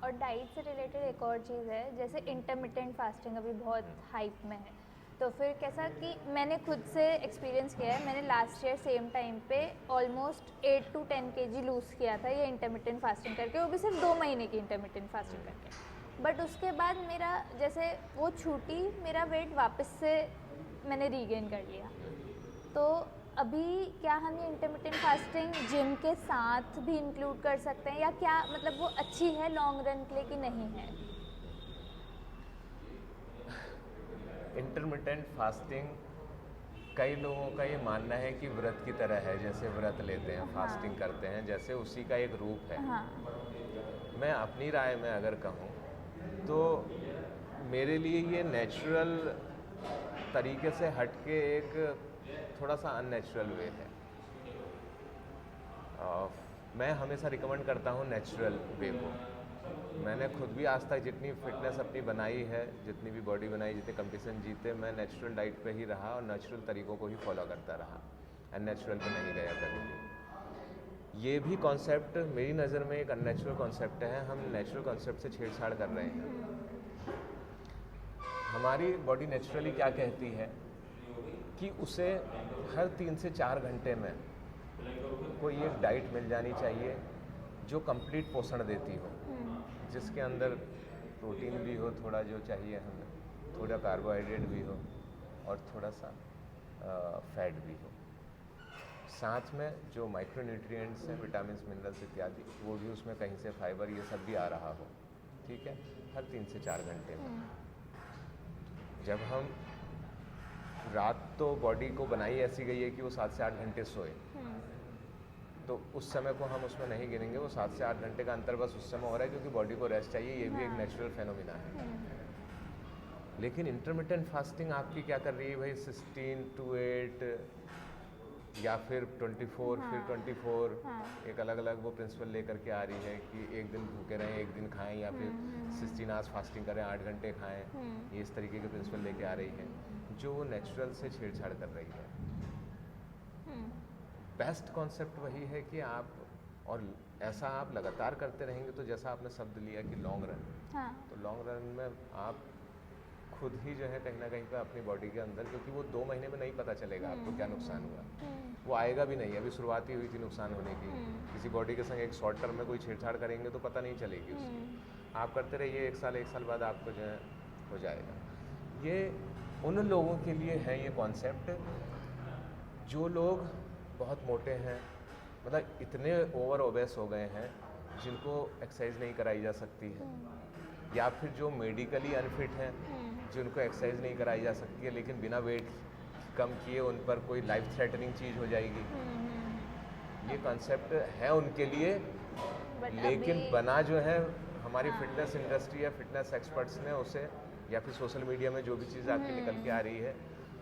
और डाइट से रिलेटेड एक और चीज़ है, जैसे इंटरमिटेंट फास्टिंग अभी बहुत हाइप में है, तो फिर कैसा कि मैंने खुद से एक्सपीरियंस किया है, मैंने लास्ट ईयर सेम टाइम पे ऑलमोस्ट 8 to 10 kg लूज़ किया था ये इंटरमिटेंट फास्टिंग करके, वो भी सिर्फ 2 महीने की इंटरमिटेंट फास्टिंग करके। बट उसके बाद मेरा जैसे वो छूटी, मेरा वेट वापस से मैंने रीगेन कर लिया। तो अभी क्या हम ये इंटरमिटेंट फास्टिंग जिम के साथ भी इंक्लूड कर सकते हैं, या क्या मतलब वो अच्छी है लॉन्ग रन के लिए कि नहीं है? इंटरमिटेंट फास्टिंग कई लोगों का ये मानना है कि व्रत की तरह है, जैसे व्रत लेते हैं, फास्टिंग करते हैं, जैसे उसी का एक रूप है। हाँ। मैं अपनी राय में अगर कहूँ तो मेरे लिए ये नेचुरल तरीके से हट के एक थोड़ा सा अननेचुरल वे है। मैं हमेशा रिकमेंड करता हूँ नेचुरल वे को। मैंने खुद भी आज तक जितनी फिटनेस अपनी बनाई है, जितनी भी बॉडी बनाई, जितने कंपटीशन जीते, मैं नेचुरल डाइट पे ही रहा और नेचुरल तरीक़ों को ही फॉलो करता रहा, अननेचुरल पे नहीं गया कभी भी। ये भी कॉन्सेप्ट मेरी नज़र में एक अननेचुरल कॉन्सेप्ट है। हम नेचुरल कॉन्सेप्ट से छेड़छाड़ कर रहे हैं। हमारी बॉडी नेचुरली क्या कहती है कि उसे हर 3 से 4 घंटे में कोई एक डाइट मिल जानी चाहिए जो कंप्लीट पोषण देती हो, जिसके अंदर प्रोटीन भी हो, थोड़ा जो चाहिए हमें, थोड़ा कार्बोहाइड्रेट भी हो और थोड़ा सा फैट भी हो, साथ में जो माइक्रो न्यूट्रिएंट्स हैं, विटामिन मिनरल्स इत्यादि, वो भी उसमें कहीं से फाइबर ये सब भी आ रहा हो। ठीक है, हर 3 से 4 घंटे में। जब हम रात तो बॉडी को बनाई ऐसी गई है कि वो 7 से 8 घंटे सोए, तो उस समय को हम उसमें नहीं गिनेंगे। वो 7 से 8 घंटे का अंतर बस उस समय हो रहा है क्योंकि बॉडी को रेस्ट चाहिए। ये भी एक नेचुरल फेनोमिना है। लेकिन इंटरमिटेंट फास्टिंग आपकी क्या कर रही है भाई, 16 to 8 या फिर 24 फिर 24, एक अलग अलग वो प्रिंसिपल लेकर के आ रही है कि एक दिन भूखे रहें, एक दिन खाएं, या फिर 16 आवर्स फास्टिंग करें, 8 घंटे खाएं। ये इस तरीके के प्रिंसिपल लेके आ रही है जो नेचुरल से छेड़छाड़ कर रही है। बेस्ट कॉन्सेप्ट वही है कि आप, और ऐसा आप लगातार करते रहेंगे तो जैसा आपने शब्द लिया कि लॉन्ग रन, तो लॉन्ग रन में आप खुद ही जो है कहीं ना कहीं पे अपनी बॉडी के अंदर, क्योंकि वो 2 महीने में नहीं पता चलेगा आपको क्या नुकसान हुआ, वो आएगा भी नहीं। अभी शुरुआती हुई थी नुकसान होने की। किसी बॉडी के संग एक शॉर्ट टर्म में कोई छेड़छाड़ करेंगे तो पता नहीं चलेगी उसकी। आप करते रहिए, 1 साल बाद आपको जो है हो जाएगा। ये उन लोगों के लिए है ये कॉन्सेप्ट जो लोग बहुत मोटे हैं, मतलब इतने ओवर ओबेस हो गए हैं जिनको एक्सरसाइज नहीं कराई जा सकती है, या फिर जो मेडिकली अनफिट हैं जिनको एक्सरसाइज नहीं कराई जा सकती है, लेकिन बिना वेट कम किए उन पर कोई लाइफ थ्रेटनिंग चीज़ हो जाएगी। ये कॉन्सेप्ट है उनके लिए, लेकिन बना जो है हमारी फिटनेस इंडस्ट्री या फिटनेस एक्सपर्ट्स ने उसे, या फिर सोशल मीडिया में जो भी चीज़ आपकी निकल के आ रही है,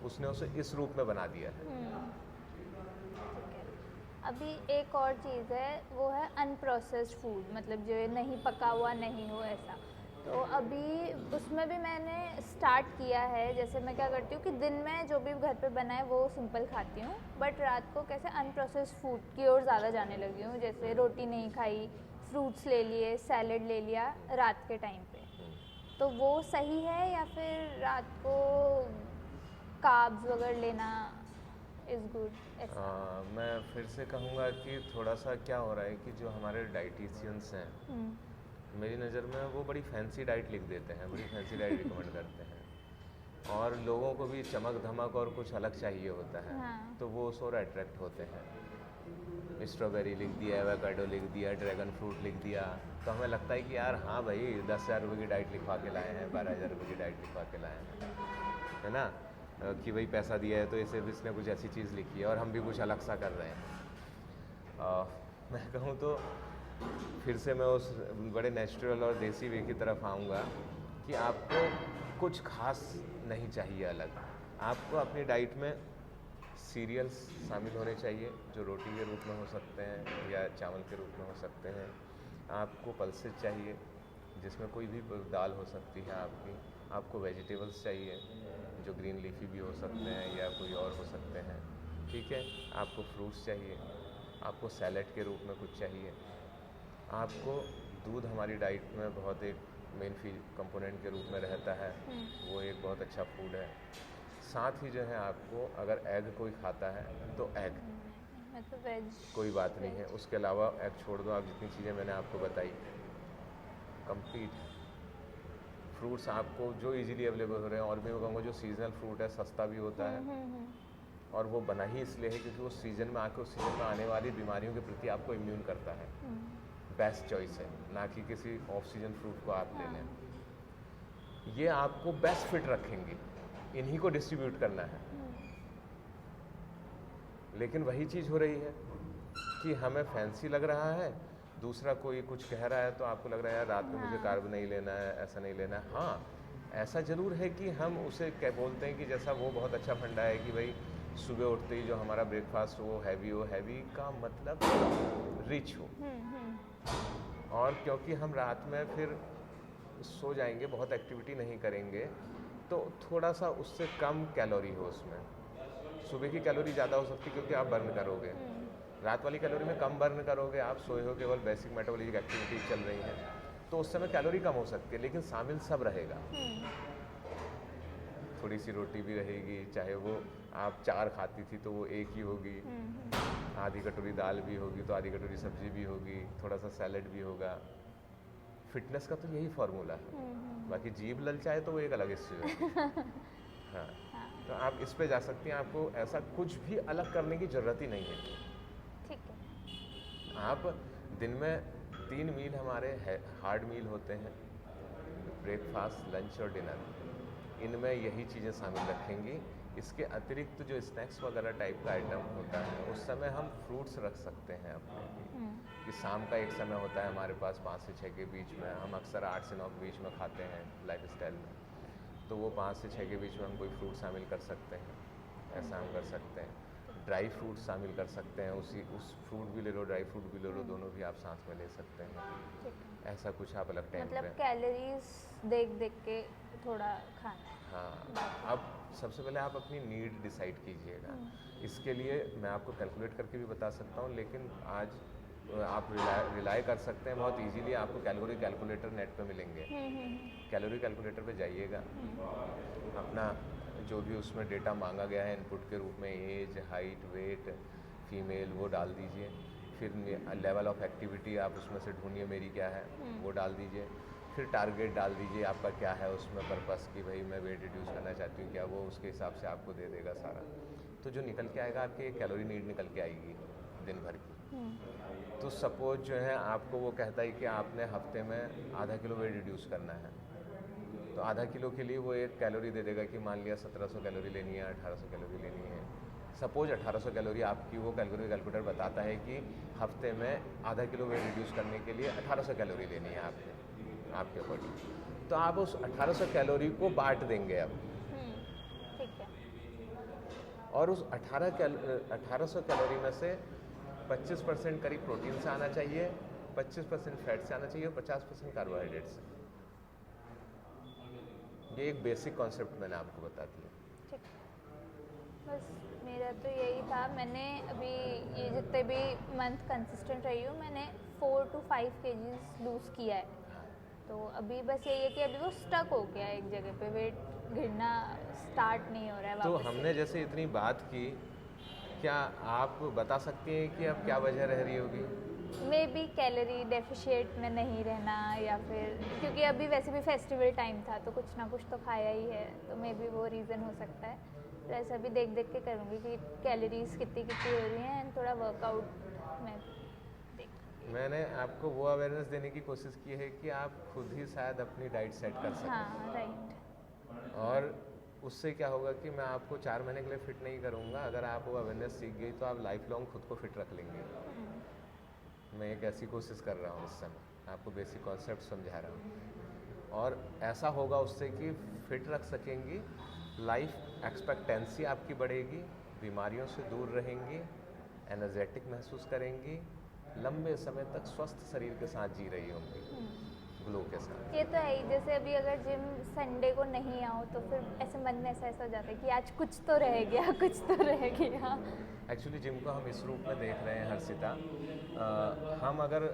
उसने उसे इस रूप में बना दिया है। अभी एक और चीज़ है, वो है अनप्रोसेस्ड फूड, मतलब जो नहीं पका हुआ नहीं हो ऐसा। तो अभी उसमें भी मैंने स्टार्ट किया है। जैसे मैं क्या करती हूँ कि दिन में जो भी घर पे बना है वो सिंपल खाती हूँ, बट रात को कैसे अनप्रोसेस्ड फूड की ओर ज़्यादा जाने लगी हूँ। जैसे रोटी नहीं खाई, फ्रूट्स ले लिए, सैलेड ले लिया रात के टाइम पे। तो वो सही है, या फिर रात को कार्ब्स वगैरह लेना इज़ गुड? मैं फिर से कहूँगा कि थोड़ा सा क्या हो रहा है कि जो हमारे डाइटिशियंस हैं, मेरी नज़र में वो बड़ी फैंसी डाइट लिख देते हैं, बड़ी फैंसी डाइट रिकमेंड करते हैं, और लोगों को भी चमक धमक और कुछ अलग चाहिए होता है। तो वो उस ओर अट्रैक्ट होते हैं। स्ट्रॉबेरी लिख दिया, एवोकाडो लिख दिया, ड्रैगन फ्रूट लिख दिया, तो हमें लगता है कि यार हाँ भाई 10,000 रुपये की डाइट लिखवा के लाए हैं, 12,000 रुपये की डाइट लिखवा के लाए हैं, है ना, कि भाई पैसा दिया है तो इसे भी इसने कुछ ऐसी चीज़ लिखी है और हम भी कुछ अलग सा कर रहे हैं। मैं कहूँ तो फिर से मैं उस बड़े नेचुरल और देसी वे की तरफ आऊँगा कि आपको कुछ खास नहीं चाहिए अलग। आपको अपनी डाइट में सीरियल्स शामिल होने चाहिए जो रोटी के रूप में हो सकते हैं या चावल के रूप में हो सकते हैं। आपको पल्सेस चाहिए जिसमें कोई भी दाल हो सकती है आपकी। आपको वेजिटेबल्स चाहिए जो ग्रीन लीफी भी हो सकते हैं या कोई और हो सकते हैं, ठीक है। आपको फ्रूट्स चाहिए, आपको सैलेड के रूप में कुछ चाहिए, आपको दूध हमारी डाइट में बहुत एक मेन कंपोनेंट के रूप में रहता है, वो एक बहुत अच्छा फूड है। साथ ही जो है आपको अगर एग कोई खाता है तो एग, मैं तो वेज, कोई बात नहीं है, उसके अलावा एग छोड़ दो, आप जितनी चीज़ें मैंने आपको बताई कंप्लीट। फ्रूट्स आपको जो इजीली अवेलेबल हो रहे हैं, और भी मैं कहूँगा जो सीजनल फ्रूट है सस्ता भी होता है, और वो बना ही इसलिए है क्योंकि वो सीज़न में आके उस सीज़न में आने वाली बीमारियों के प्रति आपको इम्यून करता है। बेस्ट चॉइस है, ना कि किसी ऑफ सीजन फ्रूट को आप ले लें। ये आपको बेस्ट फिट रखेंगे, इन्हीं को डिस्ट्रीब्यूट करना है। लेकिन वही चीज़ हो रही है कि हमें फैंसी लग रहा है, दूसरा कोई कुछ कह रहा है तो आपको लग रहा है यार रात में मुझे कार्ब नहीं लेना है, ऐसा नहीं लेना है। हाँ, ऐसा ज़रूर है कि हम उसे क्या बोलते हैं कि जैसा वो बहुत अच्छा फंडा है कि भाई सुबह उठते ही जो हमारा ब्रेकफास्ट हो हैवी हो, हैवी का मतलब रिच हो, और क्योंकि हम रात में फिर सो जाएंगे, बहुत एक्टिविटी नहीं करेंगे, तो थोड़ा सा उससे कम कैलोरी हो उसमें। सुबह की कैलोरी ज़्यादा हो सकती है क्योंकि आप बर्न करोगे, रात वाली कैलोरी में कम बर्न करोगे, आप सोए हो, केवल बेसिक मेटाबॉलिक एक्टिविटीज चल रही हैं, तो उस समय कैलोरी कम हो सकती है, लेकिन शामिल सब रहेगा। थोड़ी सी रोटी भी रहेगी, चाहे वो आप 4 खाती थी तो वो 1 ही होगी, आधी कटोरी दाल भी होगी तो आधी कटोरी सब्जी भी होगी, थोड़ा सा सैलेड भी होगा। फिटनेस का तो यही फार्मूला है, बाकी जीभ ललचाए तो वो एक अलग इश्यू है। हाँ, तो आप इस पे जा सकती हैं, आपको ऐसा कुछ भी अलग करने की ज़रूरत ही नहीं है। ठीक है। आप दिन में 3 मील हमारे हार्ड मील होते हैं, ब्रेकफास्ट, लंच और डिनर, इनमें यही चीज़ें शामिल रखेंगी। इसके अतिरिक्त जो स्नैक्स वगैरह टाइप का आइटम होता है उस समय हम फ्रूट्स रख सकते हैं अपने लिए, कि शाम का एक समय होता है हमारे पास 5 से 6 के बीच में, हम अक्सर 8 से 9 के बीच में खाते हैं लाइफस्टाइल में, तो वो 5 से 6 के बीच में हम कोई फ्रूट शामिल कर सकते हैं, ऐसा हम कर सकते हैं। ड्राई फ्रूट शामिल कर सकते हैं, उस फ्रूट भी ले लो, ड्राई फ्रूट भी ले लो, दोनों भी आप साथ में ले सकते हैं। ऐसा कुछ आप अलग टाइम मतलब पे, कैलोरीज देख देख के थोड़ा खाना है। हाँ, अब सबसे पहले आप अपनी नीड डिसाइड कीजिएगा। इसके लिए मैं आपको कैलकुलेट करके भी बता सकता हूँ, लेकिन आज आप रिलाई कर सकते हैं बहुत इजीली, आपको कैलोरी कैलकुलेटर नेट पे मिलेंगे। कैलोरी कैलकुलेटर पे जाइएगा, अपना जो भी उसमें डेटा मांगा गया है इनपुट के रूप में, एज, हाइट, वेट, फीमेल, वो डाल दीजिए। फिर लेवल ऑफ एक्टिविटी आप उसमें से ढूंढिए मेरी क्या है, वो डाल दीजिए। फिर टारगेट डाल दीजिए आपका क्या है उसमें पर्पस, कि भाई मैं वेट रिड्यूस करना चाहती हूँ क्या, वो उसके हिसाब से आपको दे देगा सारा। तो जो निकल के आएगा आपकी कैलोरी नीड निकल के आएगी दिन भर की। तो सपोज जो है आपको वो कहता है कि आपने हफ्ते में आधा किलो वेट रिड्यूस करना है, तो आधा किलो के लिए वो एक कैलोरी दे देगा कि मान लिया 1700 कैलोरी लेनी है, 1800 कैलोरी लेनी है। सपोज 1800 कैलोरी आपकी वो कैलोरी कैलकुलेटर बताता है कि हफ्ते में आधा किलो वेट रिड्यूस करने के लिए 1800 कैलोरी लेनी है आपके अकॉर्डिंग, तो आप उस 1800 कैलोरी को बांट देंगे अब। ठीक है। और उस 1800 कैलोरी में से 25% करीब प्रोटीन से आना चाहिए, 25% फैट से आना चाहिए और 50% कार्बोहाइड्रेट से। ये एक बेसिक कॉन्सेप्ट मैंने आपको बता दिया। ठीक, बस मेरा तो यही था। मैंने अभी ये जितने भी मंथ कंसिस्टेंट रही हूँ, मैंने 4 to 5 kgs लूज़ किया है। तो अभी बस यही है कि अभी वो स्टक हो गया है एक जगह पे, वेट गिरना स्टार्ट नहीं हो रहा है तो वापस हमने जैसे इतनी बात की, क्या आप बता सकती हैं कि अब क्या वजह रह रही होगी? मे बी कैलोरी डेफिशिएट में नहीं रहना, या फिर क्योंकि अभी वैसे भी फेस्टिवल टाइम था तो कुछ ना कुछ तो खाया ही है, तो मे बी वो रीज़न हो सकता है। तो ऐसा भी देख देख के करूँगी कि कैलोरीज कितनी कितनी हो रही हैं, एंड थोड़ा वर्कआउट में मैंने आपको वो अवेयरनेस देने की कोशिश की है कि आप खुद ही शायद अपनी डाइट सेट कर सकते हैं। हाँ, राइट। और उससे क्या होगा कि मैं आपको 4 महीने के लिए फिट नहीं करूँगा, अगर आप वो अवेयरनेस सीख गई तो आप लाइफ लॉन्ग खुद को फिट रख लेंगे। मैं एक ऐसी कोशिश कर रहा हूँ इस समय, आपको बेसिक कॉन्सेप्ट समझा रहा हूँ, और ऐसा होगा उससे कि फिट रख सकेंगी, लाइफ एक्सपेक्टेंसी आपकी बढ़ेगी, बीमारियों से दूर रहेंगी, एनर्जेटिक महसूस करेंगी, लंबे समय तक स्वस्थ शरीर के साथ जी रही होंगी, फ्लो के साथ। ये तो है ही, जैसे अभी अगर जिम संडे को नहीं आओ तो फिर ऐसे मन में ऐसा हो जाता है कि आज कुछ तो रह गया, कुछ तो रह गया। एक्चुअली जिम को हम इस रूप में देख रहे हैं हर्षिता, हम अगर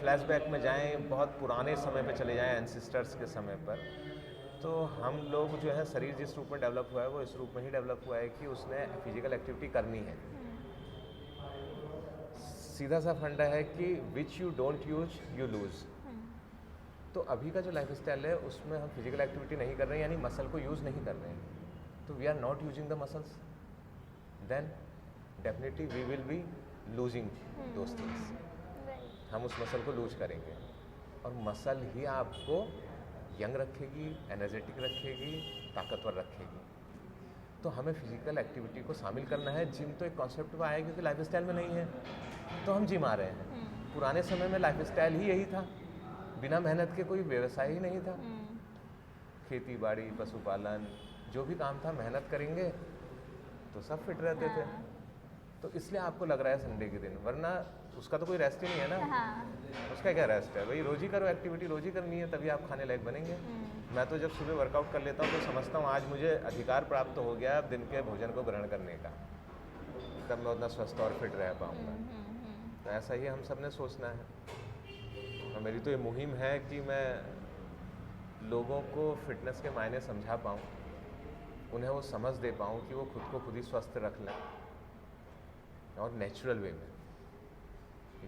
फ्लैशबैक में जाएं, बहुत पुराने समय पे चले जाएं, एंसिस्टर्स के समय पर, तो हम लोग जो है शरीर जिस रूप में डेवलप हुआ है वो इस रूप में ही डेवलप हुआ है कि उसने फिजिकल एक्टिविटी करनी है। सीधा सा फंडा है कि which you don't use you lose. तो अभी का जो लाइफ स्टाइल है उसमें हम फिजिकल एक्टिविटी नहीं कर रहे हैं, यानी मसल को यूज़ नहीं कर रहे हैं, तो we are not using the muscles, then definitely we will be losing those things. हम उस मसल को लूज करेंगे और मसल ही आपको यंग रखेगी, एनर्जेटिक रखेगी, ताकतवर रखेगी। तो हमें फिजिकल एक्टिविटी को शामिल करना है। जिम तो एक कॉन्सेप्ट में आया है क्योंकि लाइफ स्टाइल में नहीं है, तो हम जिम आ रहे हैं। पुराने समय में लाइफ स्टाइल ही यही था, बिना मेहनत के कोई व्यवसाय ही नहीं था। खेती बाड़ी, पशुपालन, जो भी काम था मेहनत करेंगे तो सब फिट रहते थे। तो इसलिए आपको लग रहा है संडे के दिन, वरना उसका तो कोई रेस्ट ही नहीं है ना। उसका क्या रेस्ट है भाई, रोज ही करो एक्टिविटी, रोज ही करनी है, तभी आप खाने लायक बनेंगे। मैं तो जब सुबह वर्कआउट कर लेता हूँ तो समझता हूँ आज मुझे अधिकार प्राप्त हो गया अब दिन के भोजन को ग्रहण करने का, तब मैं उतना स्वस्थ और फिट रह पाऊँगा। तो ऐसा ही हम सब ने सोचना है। और मेरी तो ये मुहिम है कि मैं लोगों को फिटनेस के मायने समझा पाऊँ, उन्हें वो समझ दे पाऊँ कि वो खुद को खुद ही स्वस्थ रख लें और नेचुरल वे में।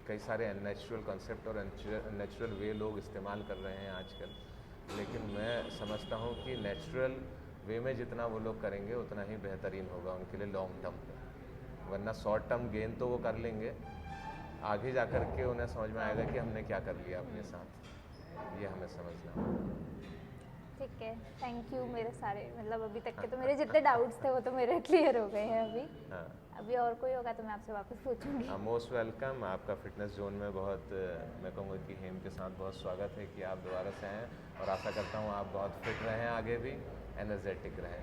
कई सारे अननेचुरल कॉन्सेप्ट और नेचुरल वे लोग इस्तेमाल कर रहे हैं आजकल, लेकिन मैं समझता हूँ कि नेचुरल वे में जितना वो लोग करेंगे उतना ही बेहतरीन होगा उनके लिए लॉन्ग टर्म पे। वरना शॉर्ट टर्म गेन तो वो कर लेंगे, आगे जा कर के उन्हें समझ में आएगा कि हमने क्या कर लिया अपने साथ। ये हमें समझना है। ठीक है, थैंक यू। मेरे सारे मतलब अभी तक के तो मेरे जितने डाउट्स थे वो तो मेरे क्लियर हो गए हैं अभी। हाँ, अभी और कोई होगा तो मैं आपसे वापस पूछूंगी। Most welcome. आपका फिटनेस जोन में बहुत मैं कहूँगा कि हेम के साथ बहुत स्वागत है कि आप दोबारा से आएँ, और आशा करता हूँ आप बहुत फिट रहें, आगे भी एनर्जेटिक रहें।